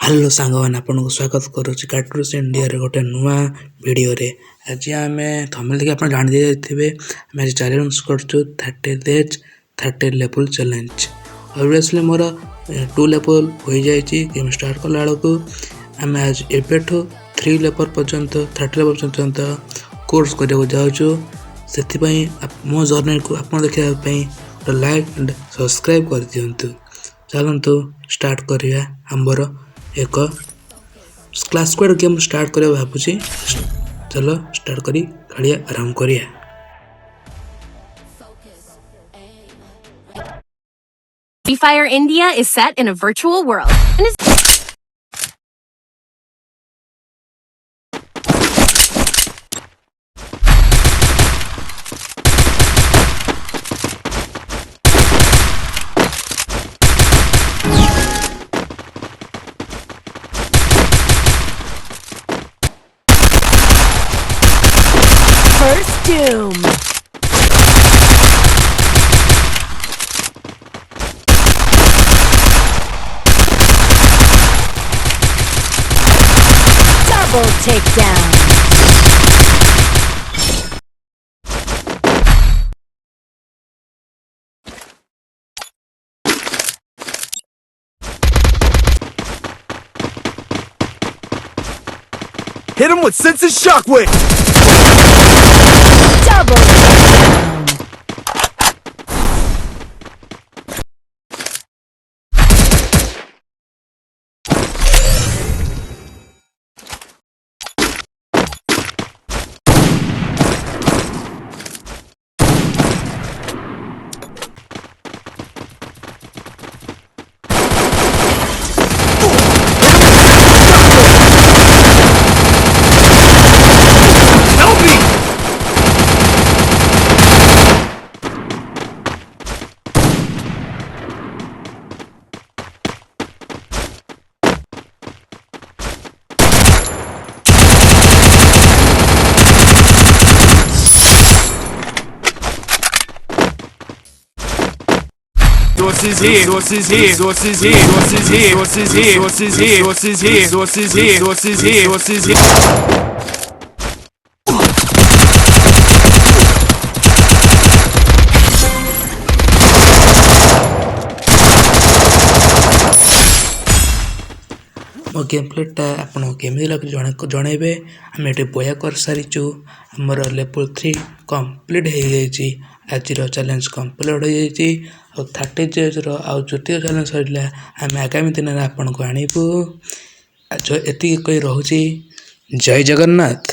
Hello Sangwan आपको स्वागत करुच्ची cartoons India रे गोटे नुआ वीडियो रे। आज आम थंबनेल देखि आप जान जाइथिबे आम आज चैलेंज करछु 30 days 30 level challenge. Obviously more 2 level हो जाइछि गेम स्टार्ट कला बेलकु आम आज एबेठो 3 लेवल पर्यंत 30 लेवल पर्यंत कोर्स करबो जाउछु। सेति पई मो जर्नी को आपन देखिया पई लाइक एंड सब्सक्राइब कर दियंतु। चलंतु स्टार्ट करिया हमर एक क्लास स्क्वाड गेम स्टार्ट करे भाबुची। चलो स्टार्ट करी खड़िया आराम करिया। Free Fire India is set in a virtual world and is First Doom. Double takedown. Hit him with sense of shockwave! Double takedown. Sources here, sources here, sources here, sources here, sources here, sources here, sources here, sources here, sources here, sources here. मो game प्लेटा आपन केमी लगे जनइबे। आम ये बया कर सारीचु आमर लेवल 3 कंप्लीट हो जाइए। आज चैलेंज कंप्लीट हो जाइए और 30 डेज द्वितीय चैलेंज सरला आम आगामी दिन में आपन को आणबू। एति कोई रोची। जय जगन्नाथ।